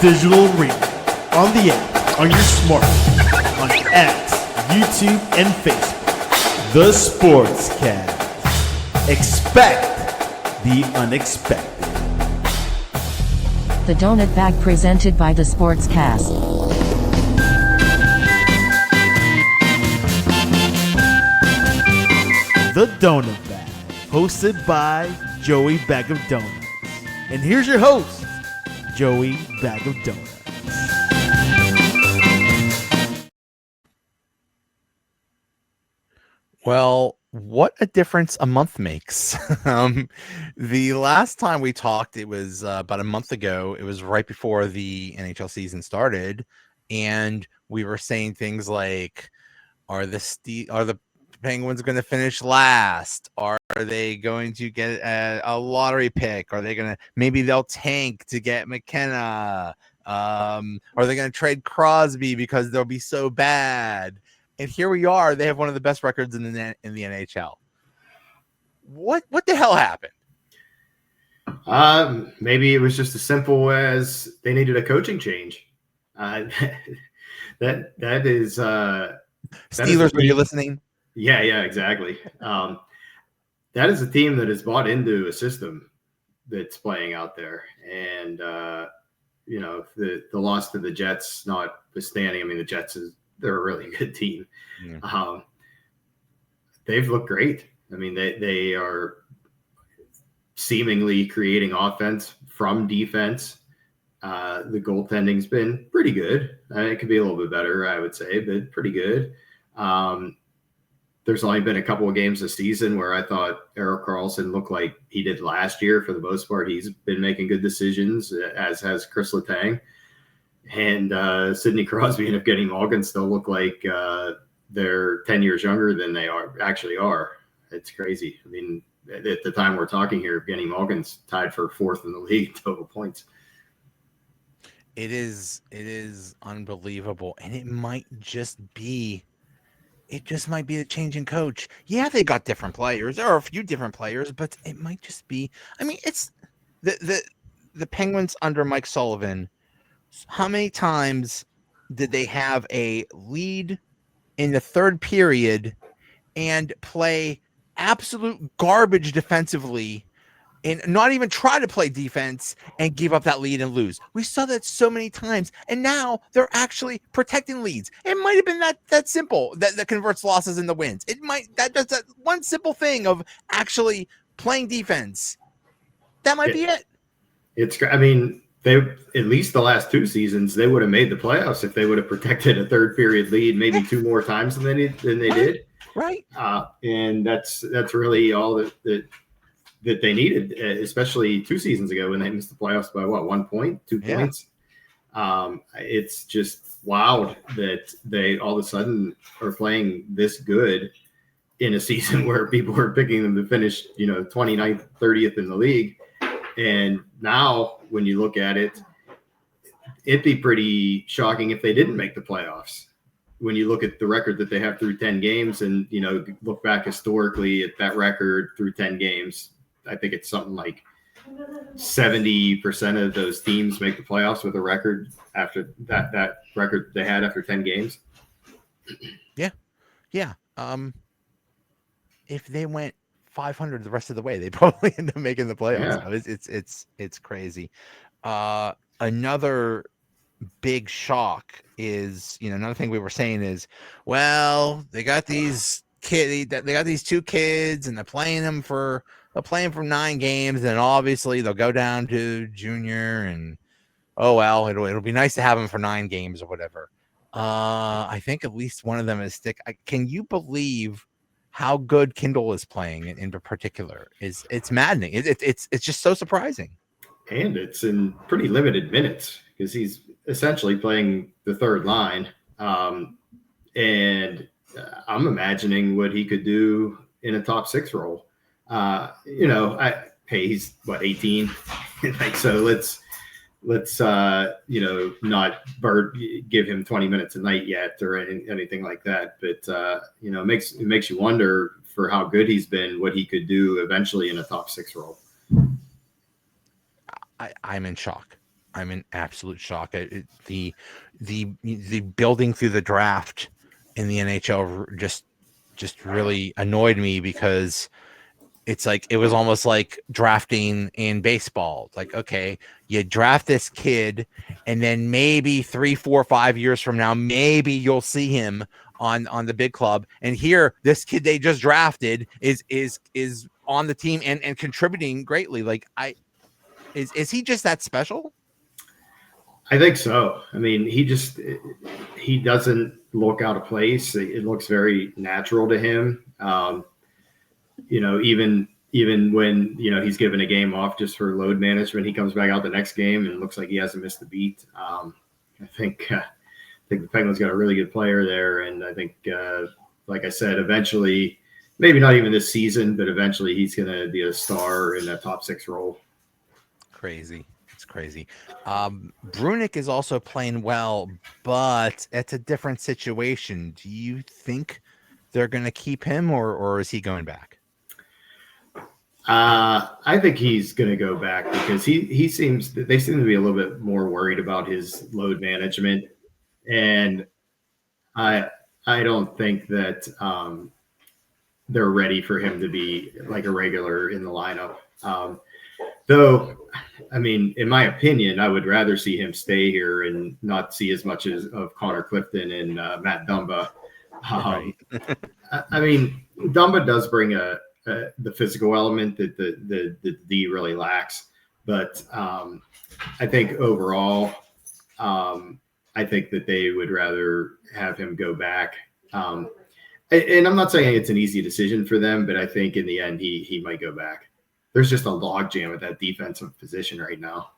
digital arena, on the app, on your smartphone, on X, YouTube, and Facebook. The Sportscast. Expect the unexpected. The Donut Bag presented by The Sportscast. The Donut Bag, hosted by Joey Bag of Donuts. And here's your host, Joey Bag of Donuts. Well, what a difference a month makes. The last time we talked, it was about a month ago. It was right before the NHL season started, and we were saying things like, are the Penguins going to finish last? Are they going to get a lottery pick? Are they going to, maybe they'll tank to get McKenna? Are they going to trade Crosby because they'll be so bad? And here we are. They have one of the best records in the NHL. What the hell happened? Maybe it was just as simple as they needed a coaching change. That is Steelers, are you listening? Yeah, exactly. That is a team that has bought into a system that's playing out there, and the loss to the Jets notwithstanding. I mean, the Jets they're a really good team. Yeah. They've looked great. I mean, they are seemingly creating offense from defense. The goaltending's been pretty good. It could be a little bit better, I would say, but pretty good. There's only been a couple of games this season where I thought Erik Karlsson looked like he did last year. For the most part, he's been making good decisions, as has Chris Letang. And Sidney Crosby and Evgeny Malkin still look like they're 10 years younger than they actually are. It's crazy. I mean, at the time we're talking here, Evgeny Malkin's tied for fourth in the league in total points. It is unbelievable, and it might just might be a change in coach. Yeah, they got different players. There are a few different players, but it might just be. I mean, it's the Penguins under Mike Sullivan. How many times did they have a lead in the third period and play absolute garbage defensively and not even try to play defense and give up that lead and lose? We saw that so many times, and now they're actually protecting leads. It might have been that simple that converts losses into wins. It might that's that one simple thing of actually playing defense. That might be it. It's. I mean, they at least the last two seasons they would have made the playoffs if they would have protected a third period lead maybe two more times than they did. Right. And that's really all that they needed, especially 2 seasons ago when they missed the playoffs by 1 point, 2 points. It's just wild that they all of a sudden are playing this good in a season where people were picking them to finish, 29th, 30th in the league. And now when you look at it, it'd be pretty shocking if they didn't make the playoffs. When you look at the record that they have through 10 games and, look back historically at that record through 10 games, I think it's something like 70% of those teams make the playoffs with a record after that record they had after 10 games. Yeah. If they went 500 the rest of the way, they probably end up making the playoffs. Yeah. It's crazy. Another big shock is, another thing we were saying is, well, they got these two kids and they're playing for 9 games, and obviously they'll go down to junior, and it'll be nice to have them for 9 games or whatever. I think at least one of them is stick. Can you believe how good Kindle is playing in particular? It's maddening. It's just so surprising. And it's in pretty limited minutes because he's essentially playing the third line. And I'm imagining what he could do in a top 6 role. He's 18. So let's not give him 20 minutes a night yet or anything like that. But it makes you wonder for how good he's been, what he could do eventually in a top 6 role. I'm in shock. I'm in absolute shock. The building through the draft in the NHL just really annoyed me because it's like it was almost like drafting in baseball. Like, okay, you draft this kid, and then maybe 3, 4, 5 years from now, maybe you'll see him on the big club. And here, this kid they just drafted is on the team and contributing greatly. Like, is he just that special? I think so. I mean, he doesn't look out of place. It looks very natural to him. Even when he's given a game off just for load management, he comes back out the next game and looks like he hasn't missed a beat. I think the Penguins got a really good player there, and I think, like I said, eventually, maybe not even this season, but eventually he's going to be a star in that top 6 role. Crazy. It's crazy. Brunick is also playing well, but it's a different situation. Do you think they're going to keep him, or is he going back? I think he's going to go back because they seem to be a little bit more worried about his load management, and I don't think that they're ready for him to be like a regular in the lineup. Though, I mean, in my opinion, I would rather see him stay here and not see as much of Connor Clifton and Matt Dumba. Right. I mean, Dumba does bring the physical element that the D really lacks. But I think overall, I think that they would rather have him go back. And I'm not saying it's an easy decision for them, but I think in the end, he might go back. There's just a logjam at that defensive position right now.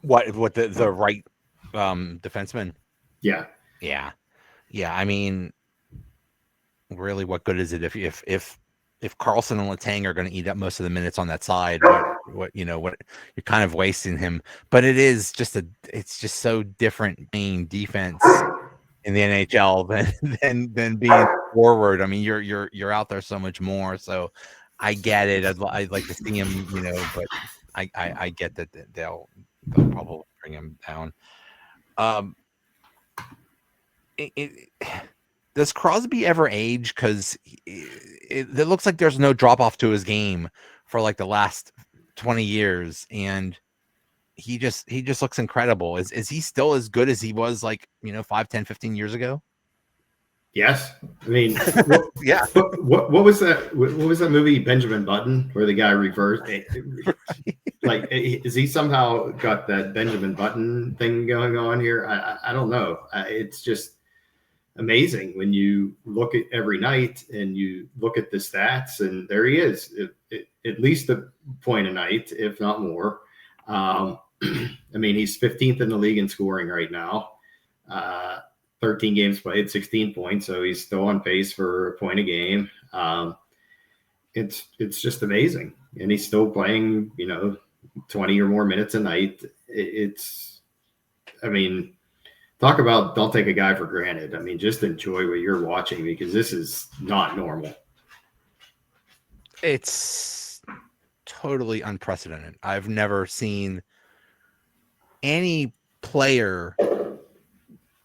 What the right defenseman? Yeah. I mean, really, what good is it if Carlson and Letang are going to eat up most of the minutes on that side? What you're kind of wasting him. But it's just so different being defense in the NHL than being forward. I mean, you're out there so much more. So I get it. I'd like to see him, but I get that they'll probably bring him down. Does Crosby ever age? Because it looks like there's no drop off to his game for like the last 20 years, and he just looks incredible. Is he still as good as he was 5, 10, 15 years ago? Yes. I mean, yeah. What was that? What was that movie, Benjamin Button, where the guy reversed? Like, is he somehow got that Benjamin Button thing going on here? I don't know. It's just amazing when you look at every night and you look at the stats, and there he is, at least a point a night, if not more. I mean, he's 15th in the league in scoring right now. 13 games played, 16 points, so he's still on pace for a point a game. It's just amazing, and he's still playing, 20 or more minutes a night. I mean, talk about don't take a guy for granted. I mean, just enjoy what you're watching, because this is not normal. It's totally unprecedented. I've never seen any player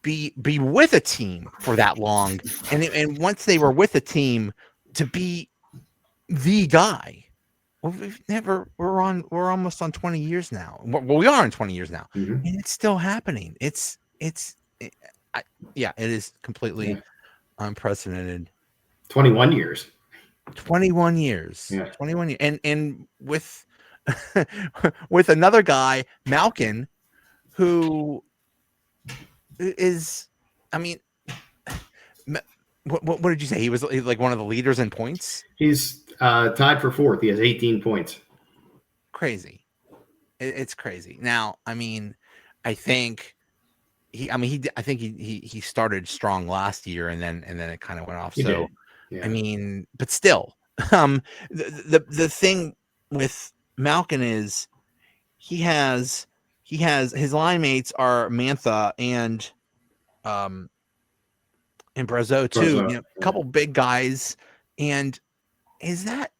be with a team for that long, and once they were with a team, to be the guy. Well, we're almost on 20 years now. Well, we are on 20 years now, and it's still happening. It is completely unprecedented. 21 years. 21 years. Yeah. 21 years. And with with another guy, Malkin, who is, I mean, what did you say? He was like one of the leaders in points? He's tied for 4th. He has 18 points. Crazy. It's crazy. Now, I mean, I think he started strong last year, and then it kind of went off. So, yeah. I mean, but still, the thing with Malkin is he has his line mates are Mantha and Brazeau too. A couple big guys, and is that?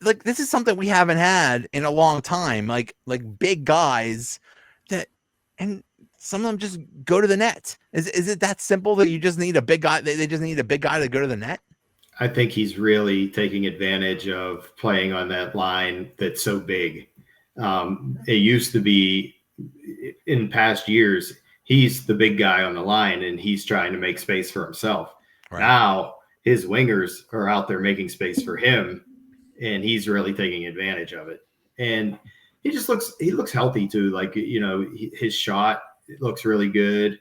like this is something we haven't had in a long time. Like big guys that, and some of them just go to the net. Is it that simple that you just need a big guy? They just need a big guy to go to the net. I think he's really taking advantage of playing on that line that's so big. It used to be in past years, he's the big guy on the line and he's trying to make space for himself. Right. Now his wingers are out there making space for him, and he's really taking advantage of it. And he looks healthy too. Like, his shot looks really good.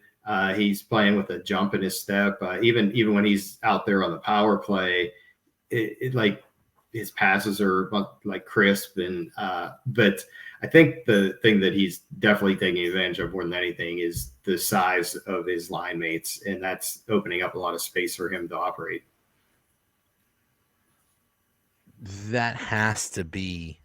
He's playing with a jump in his step. Even when he's out there on the power play, it like his passes are like crisp. And but I think the thing that he's definitely taking advantage of more than anything is the size of his line mates, and that's opening up a lot of space for him to operate. That has to be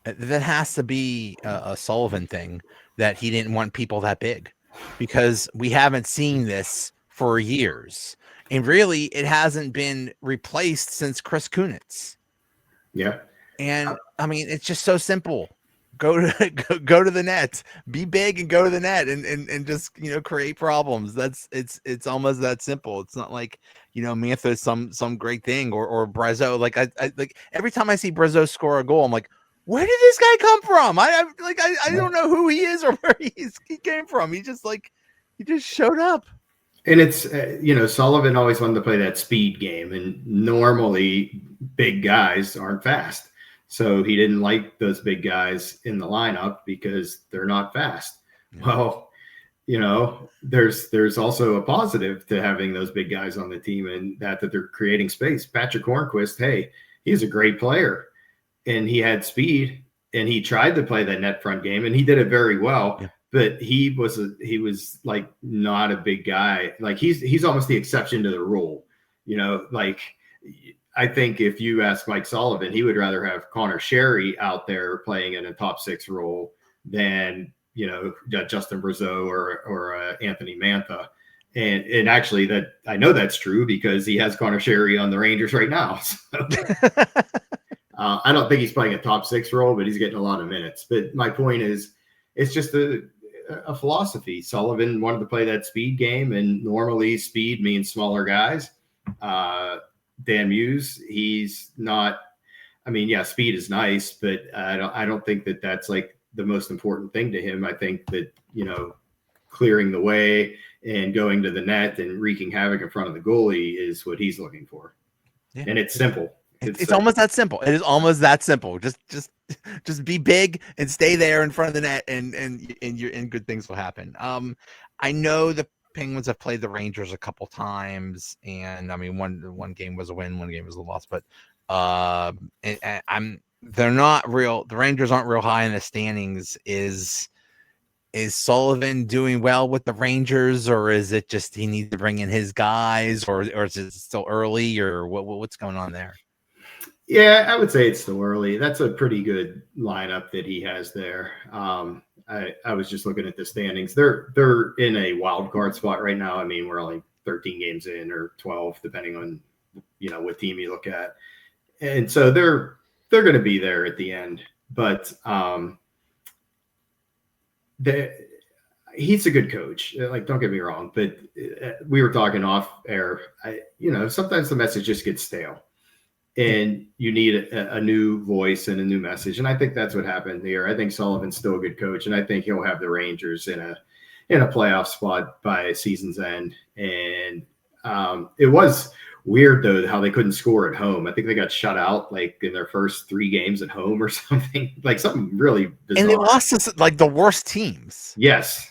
a Sullivan thing, that he didn't want people that big, because we haven't seen this for years, and really it hasn't been replaced since Chris Kunitz. Yeah, and I mean, it's just so simple. Go to the net, be big and go to the net, and just create problems. It's almost that simple. It's not like Mantha is some great thing, or Brazeau. Like I like every time I see Brazeau score a goal, I'm like, where did this guy come from? I don't know who he is or where he came from. He just showed up. And it's Sullivan always wanted to play that speed game, and normally big guys aren't fast. So he didn't like those big guys in the lineup because they're not fast. Well, there's also a positive to having those big guys on the team, and that they're creating space. Patrick Hornquist, hey, he's a great player, and he had speed, and he tried to play that net front game, and he did it very well. Yeah. But he was like not a big guy. Like he's almost the exception to the rule. Like I think if you ask Mike Sullivan, he would rather have Connor Sherry out there playing in a top six role than Justin Brazeau or Anthony Mantha. And actually, that I know that's true because he has Connor Sherry on the Rangers right now. So, I don't think he's playing a top six role, but he's getting a lot of minutes. But my point is, it's just a philosophy. Sullivan wanted to play that speed game, and normally speed means smaller guys. Dan Muse, he's not. I mean, yeah, speed is nice, but I don't think that that's like the most important thing to him. I think that clearing the way and going to the net and wreaking havoc in front of the goalie is what he's looking for. Yeah. And it's simple. It's almost that simple. It is almost that simple. Just be big and stay there in front of the net, and good things will happen. I know the Penguins have played the Rangers a couple times, and I mean, one game was a win, one game was a loss, but they're not real. The Rangers aren't real high in the standings. Is Sullivan doing well with the Rangers, or is it just he needs to bring in his guys, or is it still early, or what's going on there? Yeah, I would say it's still early. That's a pretty good lineup that he has there. I was just looking at the standings. They're in a wild card spot right now. I mean, we're only 13 games in, or 12, depending on what team you look at. And so they're going to be there at the end. But he's a good coach. Like, don't get me wrong, but we were talking off air. Sometimes the message just gets stale, and you need a new voice and a new message. And I think that's what happened here. I think Sullivan's still a good coach, and I think he'll have the Rangers in a playoff spot by season's end. And it was weird though how they couldn't score at home. I think they got shut out like in their first 3 games at home or something, like something really bizarre. And they lost to like the worst teams. Yes.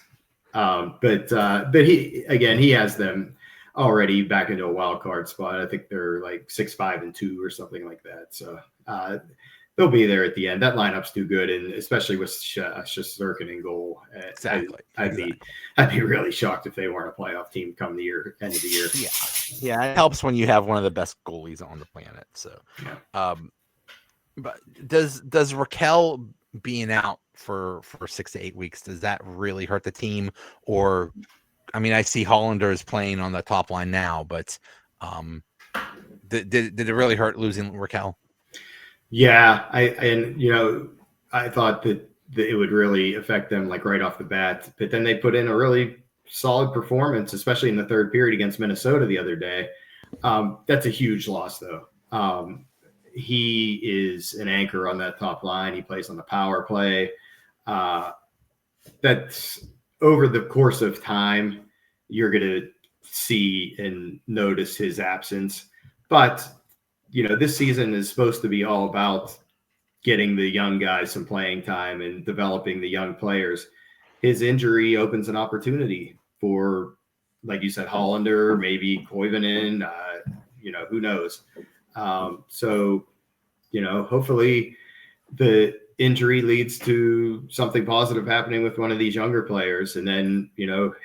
But he has them already back into a wild card spot. I think they're like 6-5-2 or something like that. So they'll be there at the end. That lineup's too good, and especially with Shesterkin in goal. Exactly. I'd be really shocked if they weren't a playoff team come the end of the year. Yeah, it helps when you have one of the best goalies on the planet. So, yeah. But does Raquel being out for 6 to 8 weeks, does that really hurt the team? Or, I mean, I see Hollander is playing on the top line now, but did it really hurt losing Raquel? Yeah, I thought that it would really affect them like right off the bat, but then they put in a really solid performance, especially in the third period against Minnesota the other day. That's a huge loss, though. He is an anchor on that top line. He plays on the power play. That's over the course of time, you're going to see and notice his absence. But, this season is supposed to be all about getting the young guys some playing time and developing the young players. His injury opens an opportunity for, like you said, Hollander, maybe Koivunen, who knows? So, hopefully the injury leads to something positive happening with one of these younger players. And then,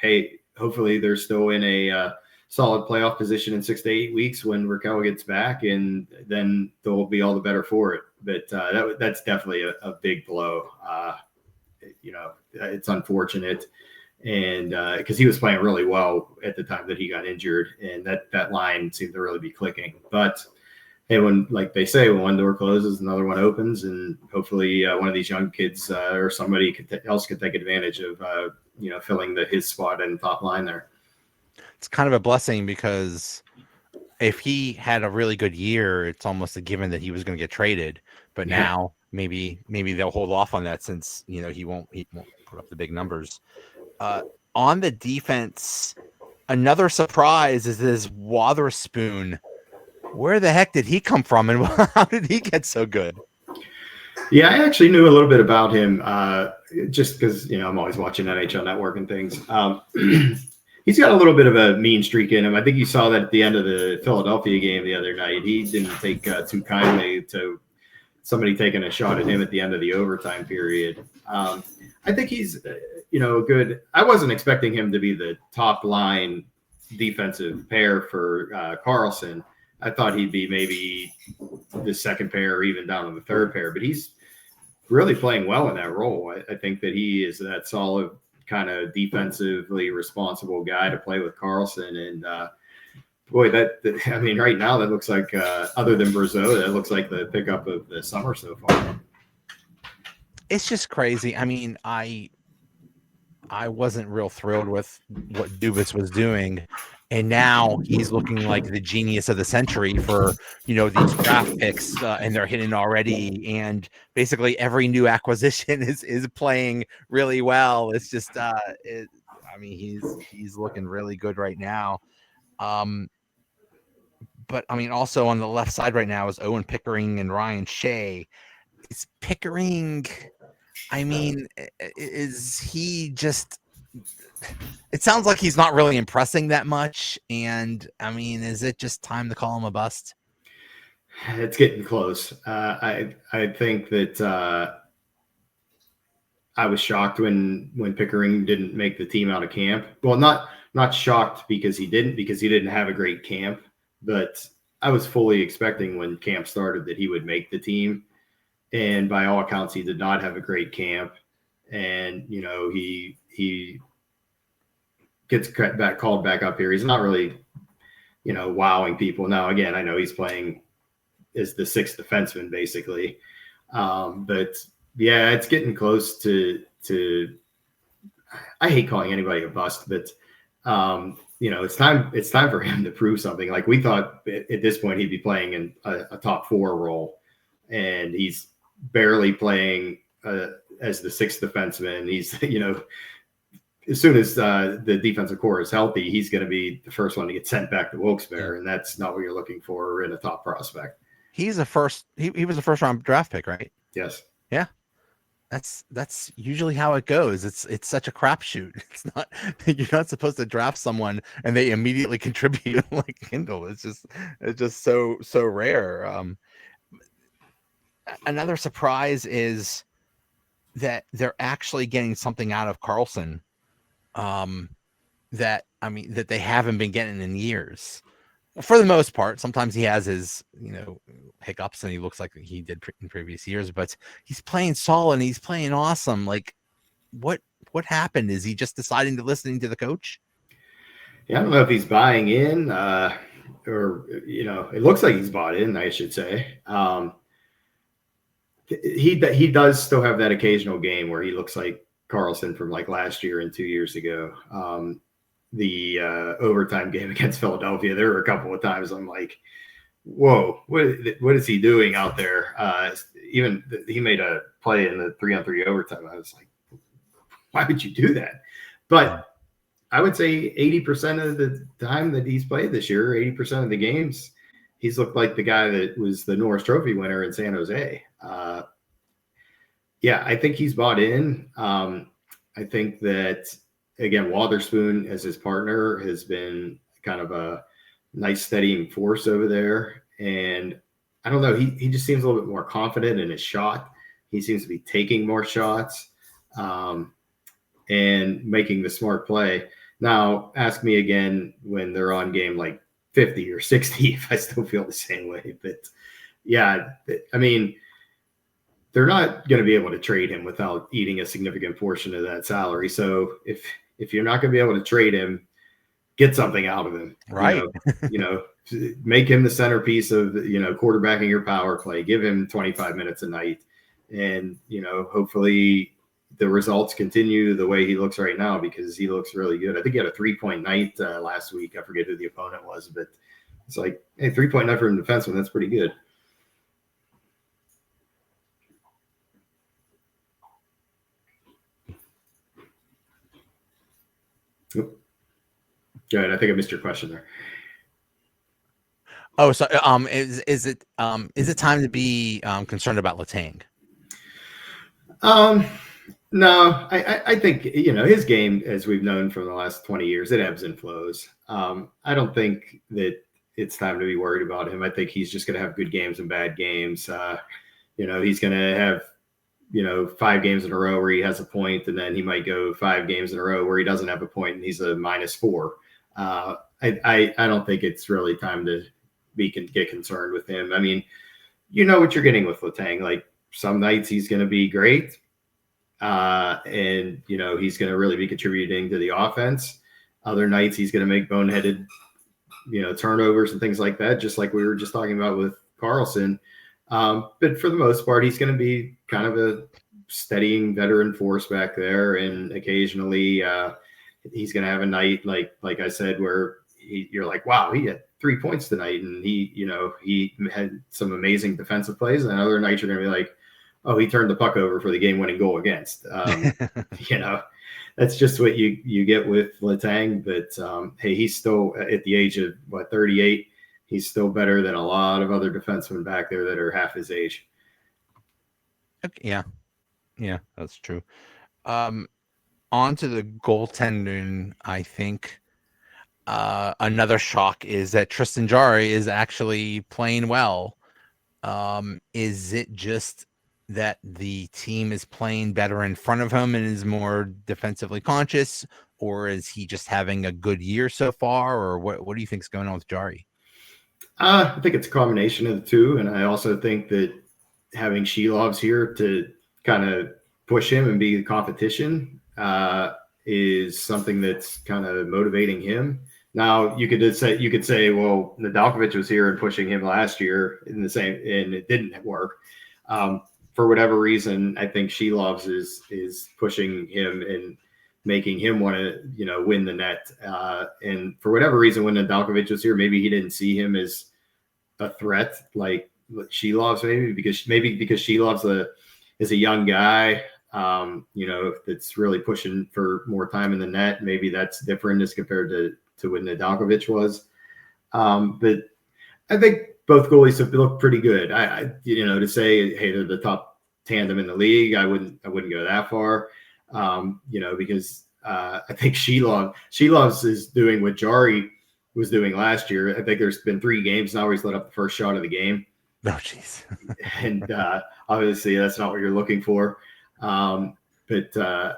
hey, hopefully they're still in a solid playoff position in 6 to 8 weeks when Raquel gets back, and then they'll be all the better for it. But that's definitely a big blow. It's unfortunate. And because he was playing really well at the time that he got injured, and that line seemed to really be clicking. But hey, when, like they say, when one door closes, another one opens, and hopefully one of these young kids or somebody else could take advantage of filling his spot in the top line there. It's kind of a blessing, because if he had a really good year, it's almost a given that he was going to get traded. But now maybe they'll hold off on that, since he won't put up the big numbers. On the defense, another surprise is this Wotherspoon. Where the heck did he come from, and how did he get so good? Yeah, I actually knew a little bit about him just because, I'm always watching NHL Network and things. He's got a little bit of a mean streak in him. I think you saw that at the end of the Philadelphia game the other night. He didn't take too kindly to somebody taking a shot at him at the end of the overtime period. I think he's, good. I wasn't expecting him to be the top line defensive pair for Carlson. I thought he'd be maybe the second pair or even down to the third pair, but he's really playing well in that role. I think that he is that solid kind of defensively responsible guy to play with Carlson. And right now that looks like, other than Brazeau, that looks like the pickup of the summer so far. It's just crazy. I mean, I wasn't real thrilled with what Dubas was doing. And now he's looking like the genius of the century for, these draft picks, and they're hitting already. And basically every new acquisition is playing really well. It's just, he's looking really good right now. But also on the left side right now is Owen Pickering and Ryan Shea. Is Pickering, is he just... It sounds like he's not really impressing that much. And is it just time to call him a bust? It's getting close. I think that I was shocked when Pickering didn't make the team out of camp. Well, not shocked because he didn't have a great camp, but I was fully expecting when camp started that he would make the team. And by all accounts, he did not have a great camp. And, he gets called back up here. He's not really, wowing people. Now, again, I know he's playing as the sixth defenseman, basically. But yeah, it's getting close to, I hate calling anybody a bust, but it's time for him to prove something. Like, we thought at this point he'd be playing in a top four role, and he's barely playing as the sixth defenseman. He's, as soon as the defensive core is healthy, he's going to be the first one to get sent back to Wilkes-Barre, and that's not what you're looking for in a top prospect. He was a first round draft pick, right? Yes. Yeah. That's usually how it goes. It's such a crapshoot. It's not, you're not supposed to draft someone and they immediately contribute like Kindle. It's just so rare. Another surprise is that they're actually getting something out of Carlson. That they haven't been getting in years, for the most part. Sometimes he has his, hiccups, and he looks like he did in previous years, but he's playing solid and he's playing awesome. Like, what happened? Is he just deciding to listen to the coach? Yeah, I don't know if he's buying in, or, it looks like he's bought in, I should say. he does still have that occasional game where he looks like Carlson from like last year and 2 years ago. The overtime game against Philadelphia, there were a couple of times I'm like, whoa, what is he doing out there? Even he made a play in the 3-on-3 overtime. I was like, why would you do that? But I would say 80% of the time that he's played this year, 80% of the games, he's looked like the guy that was the Norris Trophy winner in San Jose. Yeah, I think he's bought in. I think that, again, Wotherspoon as his partner has been kind of a nice steadying force over there. And I don't know, he just seems a little bit more confident in his shot. He seems to be taking more shots and making the smart play. Now, ask me again when they're on game like 50 or 60 if I still feel the same way. But yeah, I mean, they're not going to be able to trade him without eating a significant portion of that salary. So if you're not going to be able to trade him, get something out of him. Right. Make him the centerpiece of, quarterbacking your power play. Give him 25 minutes a night. And, hopefully the results continue the way he looks right now, because he looks really good. I think he had a 3-point night last week. I forget who the opponent was, but it's like, hey, 3-point night for a defenseman. That's pretty good. Good. I think I missed your question there. Oh, so is it time to be concerned about Letang? No, I think, his game, as we've known from the last 20 years, it ebbs and flows. I don't think that it's time to be worried about him. I think he's just going to have good games and bad games. He's going to have, 5 games in a row where he has a point, and then he might go 5 games in a row where he doesn't have a point and he's a -4. I don't think it's really time to get concerned with him. I mean, what you're getting with Letang. Like, some nights he's going to be great. And he's going to really be contributing to the offense. Other nights he's going to make boneheaded, turnovers and things like that, just like we were just talking about with Carlson. But for the most part, he's going to be kind of a steadying veteran force back there. And occasionally he's going to have a night, like I said, where you're like, wow, he had 3 points tonight. And he had some amazing defensive plays. And other nights you're going to be like, oh, he turned the puck over for the game-winning goal against. That's just what you get with Letang. But hey, he's still at the age of 38. He's still better than a lot of other defensemen back there that are half his age. Okay, yeah, that's true. On to the goaltending. I think another shock is that Tristan Jarry is actually playing well. Is it just that the team is playing better in front of him and is more defensively conscious, or is he just having a good year so far, or what do you think is going on with Jarry? I think it's a combination of the two, and I also think that having Shelovs here to kind of push him and be the competition is something that's kind of motivating him. Now, you could say, well, Nedeljkovic was here and pushing him last year and it didn't work. For whatever reason, I think Shelovs is pushing him and making him want to, win the net. And for whatever reason, when Nedeljkovic was here, maybe he didn't see him as a threat like Shelovs, because Shelovs is a young guy, that's really pushing for more time in the net. Maybe that's different as compared to when Nedeljkovic was. But I think both goalies have looked pretty good. To say, hey, they're the top tandem in the league, I wouldn't go that far. Because I think Shelovs is doing what Jarry was doing last year. I think there's been 3 games now where he's let up the first shot of the game. Oh, jeez. And obviously that's not what you're looking for. But I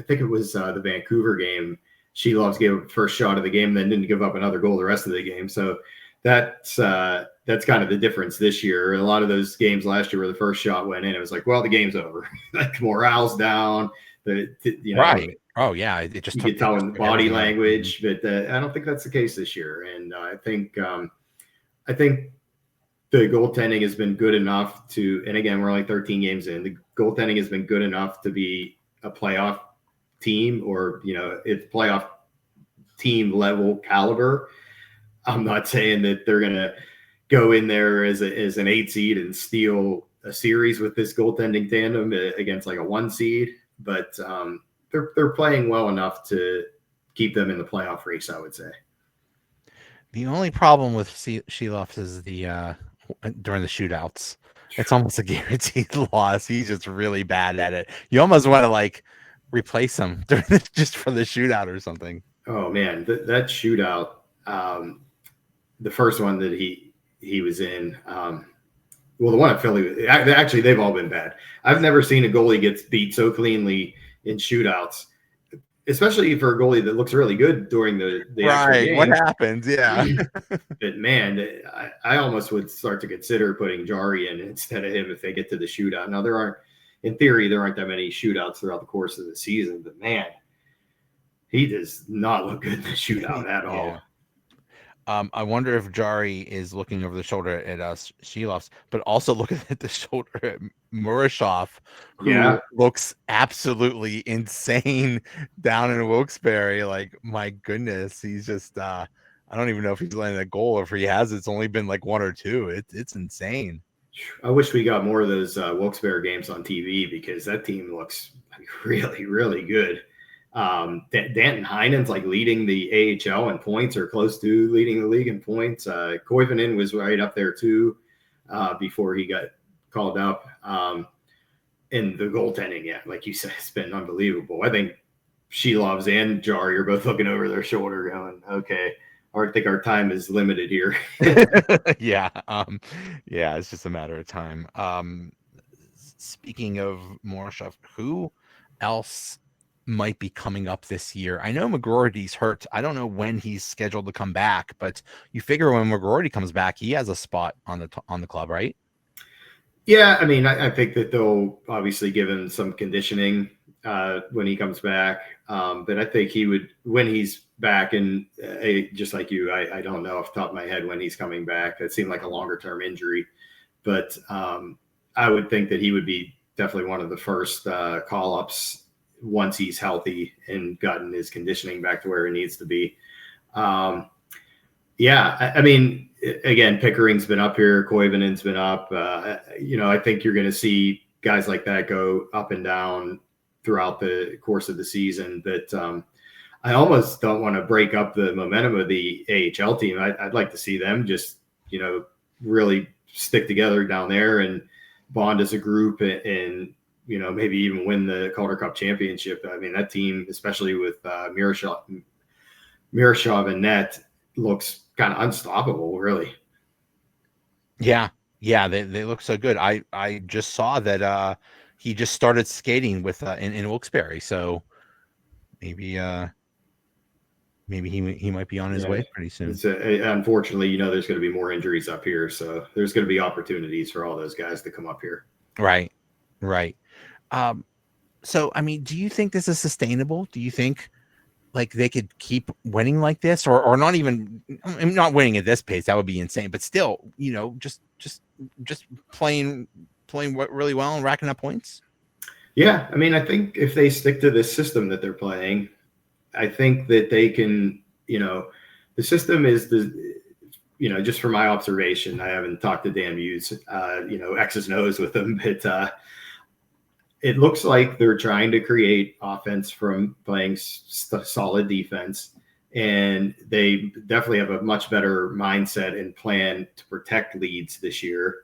think it was the Vancouver game. Shelovs gave up the first shot of the game, then didn't give up another goal the rest of the game. So that's kind of the difference this year. A lot of those games last year where the first shot went in, it was like, well, the game's over. Like, morale's down. Right. Oh yeah. It just you could tell in body language, but I don't think that's the case this year. And I think the goaltending has been good enough to, and again, we're only 13 games in. The goaltending has been good enough to be a playoff team, or it's playoff team level caliber. I'm not saying that they're gonna go in there as an 8 seed and steal a series with this goaltending tandem against like a 1 seed, but they're playing well enough to keep them in the playoff race, I would say. The only problem with Sheloff is the during the shootouts. It's almost a guaranteed loss. He's just really bad at it. You almost want to like replace him just for the shootout or something. Oh man, that shootout, the first one that he was in, well, the one at Philly, actually, they've all been bad. I've never seen a goalie get beat so cleanly in shootouts, especially for a goalie that looks really good during the actual game. What happens? Yeah. But man, I almost would start to consider putting Jari in instead of him if they get to the shootout. Now, in theory, there aren't that many shootouts throughout the course of the season, but man, he does not look good in the shootout at all. I wonder if Jari is looking over the shoulder at us, Sheloffs, but also looking at the shoulder at Murashov, who looks absolutely insane down in Wilkes-Barre. Like, my goodness, he's just I don't even know if he's landing a goal, or if he has, it's only been like 1 or 2. It's insane. I wish we got more of those Wilkes-Barre games on TV, because that team looks really, really good. Danton Heinen's like leading the AHL in points, or close to leading the league in points. Koivunen was right up there too before he got called up. And the goaltending, like you said, it's been unbelievable. I think Shelovs and Jari are both looking over their shoulder going, okay, I think our time is limited here. Yeah. It's just a matter of time. Speaking of Morozov, who else might be coming up this year? I know McGroarty's hurt. I don't know when he's scheduled to come back, but you figure when McGroarty comes back, he has a spot on the club, right? Yeah, I mean, I think that they'll obviously give him some conditioning when he comes back. But I think he would, when he's back, and just like you, I don't know off the top of my head when he's coming back. It seemed like a longer term injury, but I would think that he would be definitely one of the first call ups once he's healthy and gotten his conditioning back to where it needs to be. I mean, again, Pickering's been up here, Koivunen's been up. I think you're going to see guys like that go up and down throughout the course of the season. But I almost don't want to break up the momentum of the AHL team. I'd like to see them just, really stick together down there and bond as a group, and maybe even win the Calder Cup championship. I mean, that team, especially with Miroshov and net, looks kind of unstoppable, really. Yeah, they look so good. I just saw that he just started skating with in Wilkes-Barre, so maybe he might be on his way pretty soon. Unfortunately, there's going to be more injuries up here, so there's going to be opportunities for all those guys to come up here. Right. So, I mean, do you think this is sustainable? Do you think like they could keep winning like this, or not even, I mean, not winning at this pace? That would be insane, but still, just playing really well and racking up points. Yeah. I mean, I think if they stick to this system that they're playing, I think that they can, the system is just from my observation, I haven't talked to Dan Muse, X's and O's with him, but it looks like they're trying to create offense from playing solid defense, and they definitely have a much better mindset and plan to protect leads this year,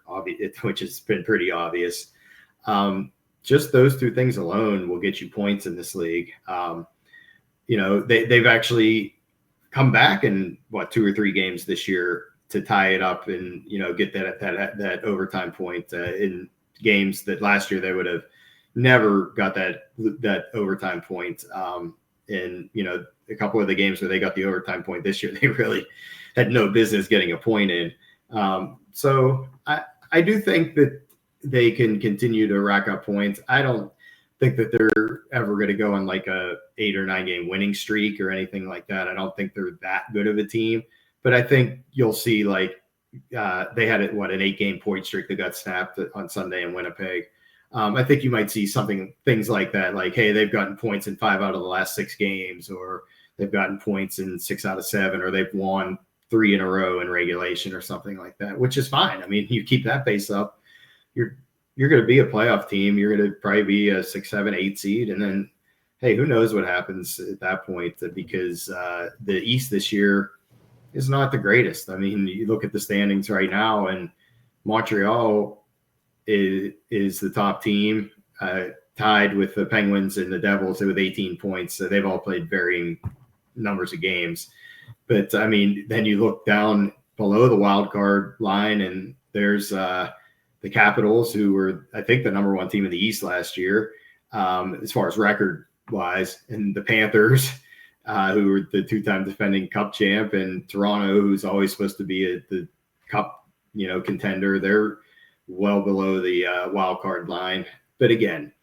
which has been pretty obvious. Just those two things alone will get you points in this league. They've actually come back in 2 or 3 games this year to tie it up and, get that overtime point in games that last year they would have never got that overtime point. And, a couple of the games where they got the overtime point this year, they really had no business getting a point in. So I do think that they can continue to rack up points. I don't think that they're ever going to go on like a 8 or 9 game winning streak or anything like that. I don't think they're that good of a team, but I think you'll see like they had an 8-game point streak that got snapped on Sunday in Winnipeg. I think you might see things like that, like, hey, they've gotten points in 5 out of the last 6 games, or they've gotten points in 6 out of 7, or they've won 3 in a row in regulation or something like that, which is fine. I mean, you keep that pace up, you're going to be a playoff team. You're going to probably be a 6, 7, 8 seed. And then, hey, who knows what happens at that point, because the East this year is not the greatest. I mean, you look at the standings right now, and Montreal is the top team, tied with the Penguins and the Devils with 18 points. So they've all played varying numbers of games. But, I mean, then you look down below the wild card line, and there's the Capitals, who were, I think, the number 1 team in the East last year, as far as record-wise, and the Panthers, who were the 2-time defending Cup champ, and Toronto, who's always supposed to be the Cup, contender. They're well below the wild card line. But again,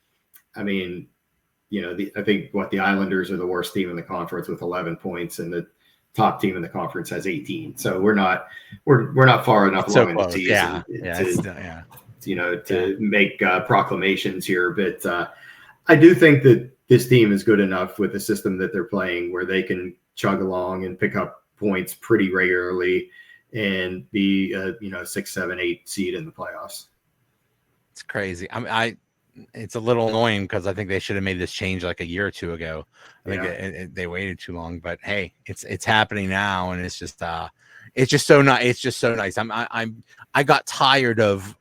I mean, I think the Islanders are the worst team in the conference with 11 points, and the top team in the conference has 18. So we're not far enough along in the season to make proclamations here. But I do think that this team is good enough with the system that they're playing, where they can chug along and pick up points pretty regularly and be a 6, 7, 8 seed in the playoffs. It's crazy. It's a little annoying because I think they should have made this change like a year or 2 ago. I think they waited too long, but hey, it's happening now, and it's just so nice. It's just so nice. I got tired of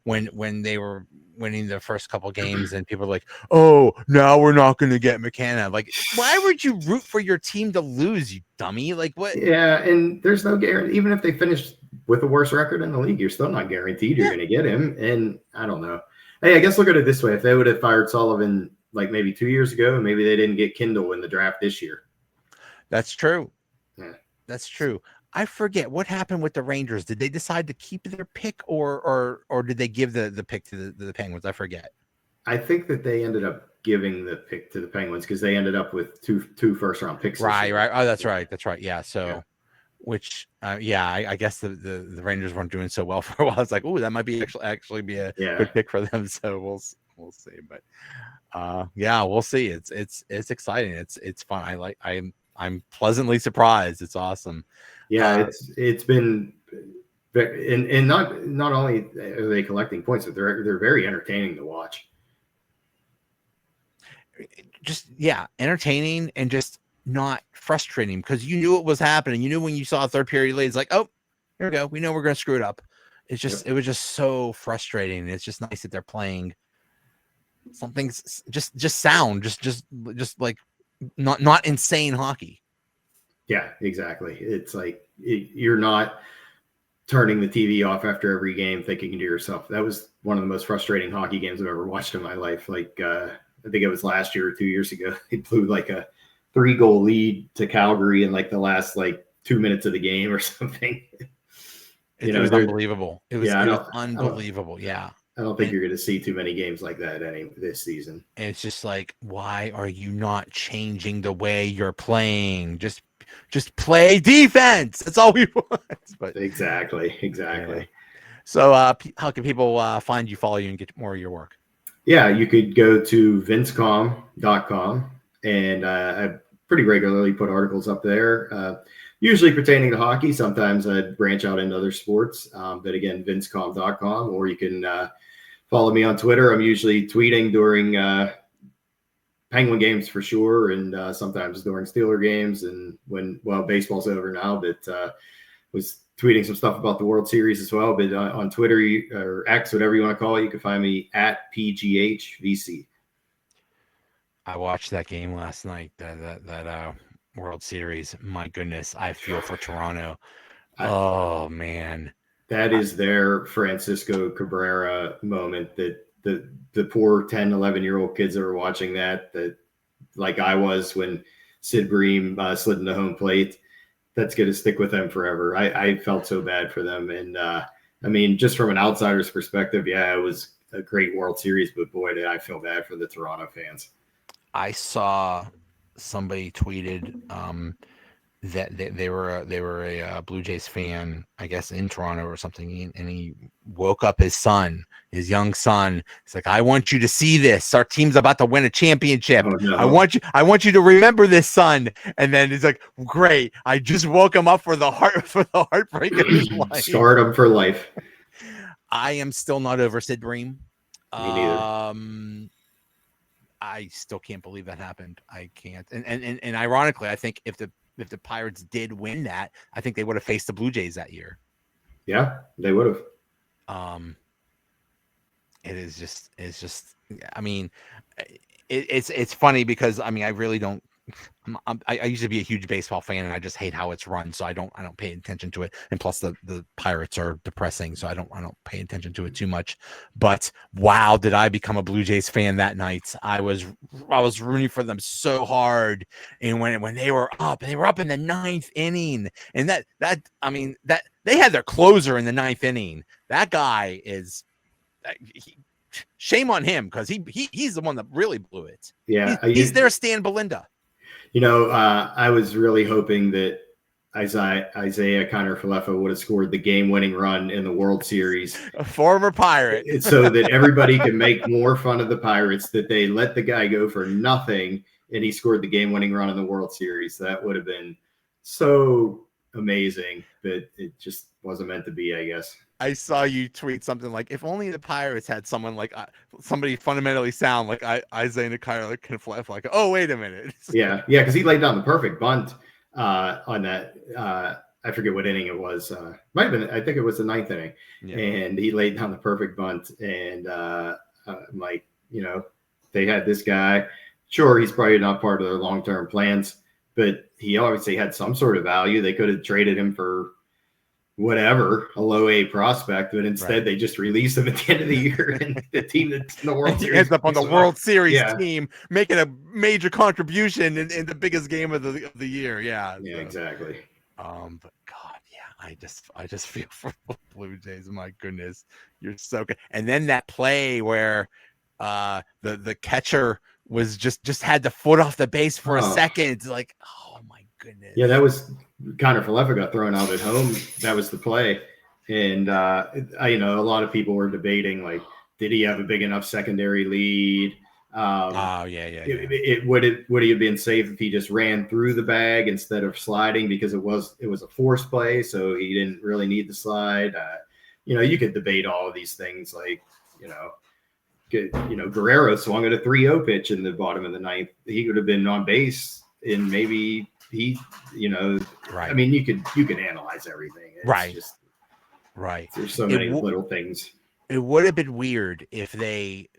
when they were winning the first couple games and people are like, oh, now we're not going to get McKenna. Like, why would you root for your team to lose, you dummy? Like, what? Yeah, and there's no guarantee. Even if they finish with the worst record in the league, you're still not guaranteed you're going to get him. And I don't know. Hey, I guess look at it this way. If they would have fired Sullivan like maybe 2 years ago, maybe they didn't get Kindle in the draft this year. That's true. Yeah. That's true. I forget what happened with the Rangers. Did they decide to keep their pick or did they give the pick to the Penguins? I forget. I think that they ended up giving the pick to the Penguins because they ended up with two first-round picks. Right. Oh, that's right. That's right. Yeah. So, which, I guess the Rangers weren't doing so well for a while. It's like, oh, that might be actually be a good pick for them. So we'll see. But we'll see. It's exciting. It's fun. I'm pleasantly surprised. It's awesome. Yeah, it's been, and not only are they collecting points, but they're very entertaining to watch. Just entertaining and just not frustrating because you knew it was happening. You knew when you saw a third period lead, it's like, oh, here we go. We know we're going to screw it up. It's just it was just so frustrating. It's just nice that they're playing something's just sound, just like not insane hockey. Yeah, exactly. It's like you're not turning the TV off after every game thinking to yourself, that was one of the most frustrating hockey games I've ever watched in my life. Like, I think it was last year or 2 years ago. They blew like a 3-goal lead to Calgary in like the last 2 minutes of the game or something. It was unbelievable. It was unbelievable. I don't think you're going to see too many games like that this season. And it's just like, why are you not changing the way you're playing? Just play defense. That's all we want. But exactly. Yeah. So how can people find you, follow you, and get more of your work? Yeah, you could go to vincecom.com, and I pretty regularly put articles up there, usually pertaining to hockey. Sometimes I branch out into other sports, but again, vincecom.com, or you can follow me on Twitter. I'm usually tweeting during Penguin games for sure, and sometimes during Steeler games, and baseball's over now, but was tweeting some stuff about the World Series as well. But on Twitter or X, whatever you want to call it, you can find me at PGHVC. I watched that game last night, that World Series. My goodness, I feel for Toronto. Oh man, that is their Francisco Cabrera moment. That the poor 10, 11-year-old kids that were watching that like I was when Sid Bream slid into home plate. That's going to stick with them forever. I felt so bad for them. And I mean, just from an outsider's perspective, it was a great World Series, but boy, did I feel bad for the Toronto fans. I saw somebody tweeted that they were a Blue Jays fan, I guess, in Toronto or something, and he woke up his young son. He's like, I want you to see this. Our team's about to win a championship. Oh, no. I want you to remember this, son. And then he's like, great. I just woke him up for the heartbreak of his life. Scarred him for life. I am still not over Sid Bream. Me neither. I still can't believe that happened. I can't. And ironically, I think if the Pirates did win that, I think they would have faced the Blue Jays that year. Yeah, they would have. It's just. I mean, it's funny because I mean I really don't. I used to be a huge baseball fan, and I just hate how it's run, so I don't pay attention to it. And plus, the Pirates are depressing, so I don't pay attention to it too much. But wow, did I become a Blue Jays fan that night? I was rooting for them so hard, and when they were up in the ninth inning, and that I mean that they had their closer in the ninth inning. That guy is. Shame on him because he's the one that really blew it. Yeah, he's their Stan Belinda. You know, I was really hoping that Isaiah Kiner-Falefa would have scored the game-winning run in the World Series. A former Pirate. So that everybody can make more fun of the Pirates, that they let the guy go for nothing, and he scored the game-winning run in the World Series. That would have been so amazing, but it just wasn't meant to be, I guess. I saw you tweet something like, if only the Pirates had someone like somebody fundamentally sound like Isaiah Kiner-Falefa. Like, oh, wait a minute. Yeah, because he laid down the perfect bunt on that. I forget what inning it was. Might have been, I think it was the ninth inning. Yeah. And he laid down the perfect bunt. And like, you know, they had this guy. Sure, he's probably not part of their long-term plans, but he obviously had some sort of value. They could have traded him for whatever, a low A prospect, but instead they just released him at the end of the year, and the team that's in the World Series ends up on the World Series team, making a major contribution in the biggest game of the year. Yeah, exactly. But God, yeah, I just feel for the Blue Jays. My goodness, you're so good. And then that play where the catcher was just had the foot off the base for a second. It's like, oh my goodness. Yeah, that was Kiner-Falefa got thrown out at home. That was the play. And you know, a lot of people were debating, like, did he have a big enough secondary lead? Would he have been safe if he just ran through the bag instead of sliding, because it was a force play, so he didn't really need to slide. You know, you could debate all of these things, like, Guerrero swung at a 3-0 pitch in the bottom of the ninth. He could have been on base, and maybe he, right. I mean, you could analyze everything. It's just, right. There's so many little things. It would have been weird if they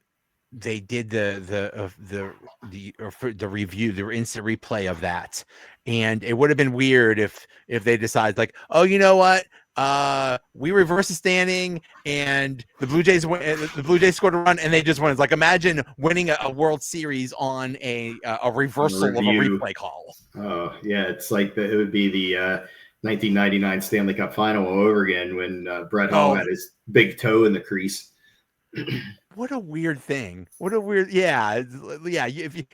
did the review, the instant replay of that, and it would have been weird if they decide, like, oh, you know what, we reverse the standing and the Blue Jays scored a run and they just won. It's like, imagine winning a World Series on a reversal of a replay call. Oh yeah, it's like it would be the 1999 Stanley Cup Final all over again when Brett Hull had his big toe in the crease. What a weird thing. If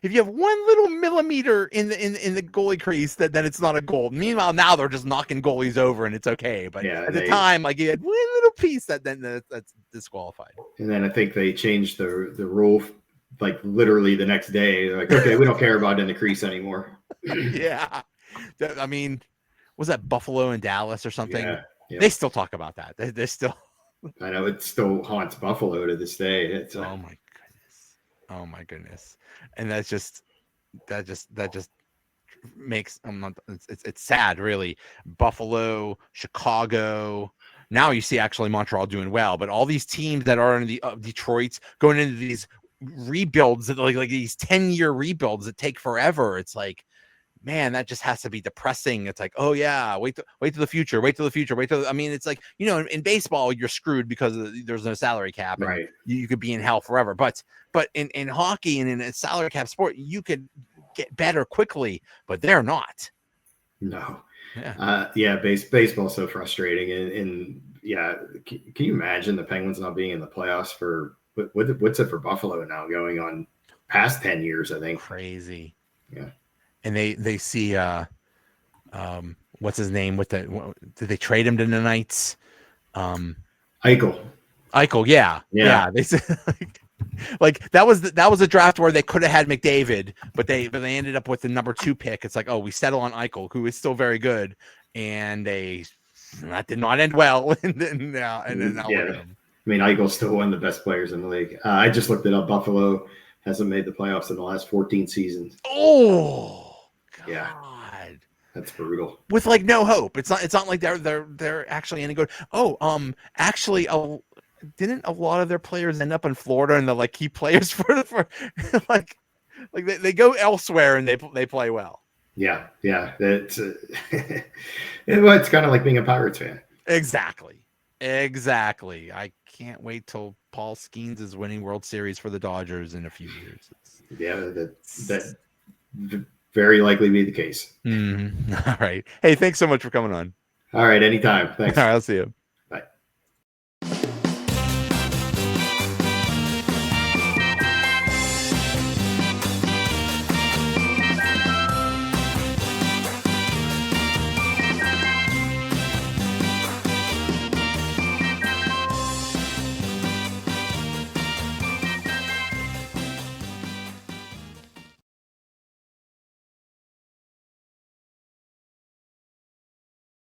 you have one little millimeter in the goalie crease, then it's not a goal. Meanwhile, now they're just knocking goalies over and it's okay. But at the time, like, you had one little piece that's disqualified. And then I think they changed the rule, like, literally the next day. They're like, okay, we don't care about it in the crease anymore. Yeah. I mean, was that Buffalo and Dallas or something? Yeah. They still talk about that. They're still. I know it still haunts Buffalo to this day. It's oh my goodness, and that just makes it's sad, really. Buffalo, Chicago. Now you see actually Montreal doing well, but all these teams that are in the Detroit's going into these rebuilds, like these 10-year rebuilds that take forever. It's like, man, that just has to be depressing. It's like, oh yeah, wait till the future. I mean, it's like, in baseball, you're screwed because there's no salary cap. And right. You could be in hell forever. But in hockey and in a salary cap sport, you could get better quickly, but they're not. No. Yeah. Baseball's so frustrating. And yeah, can you imagine the Penguins not being in the playoffs for what's it for Buffalo now, going on past 10 years, I think. Crazy. Yeah. And they see what's his name with the? Did they trade him to the Knights? Eichel. Yeah. They said like that was a draft where they could have had McDavid, but they ended up with the number 2 pick. It's like, oh, we settle on Eichel, who is still very good, and that did not end well. and then now I mean, Eichel's still one of the best players in the league. I just looked it up. Buffalo hasn't made the playoffs in the last 14 seasons. Oh, God. Yeah. That's brutal. With like no hope. It's not like they're actually any good. Oh, actually, didn't a lot of their players end up in Florida and they're like key players for like they go elsewhere and they play well. Yeah. That's it's kind of like being a Pirates fan. Exactly. I can't wait till Paul Skeens is winning World Series for the Dodgers in a few years. That very likely be the case. All right. Hey, thanks so much for coming on. All right. Anytime. Thanks. All right, I'll see you.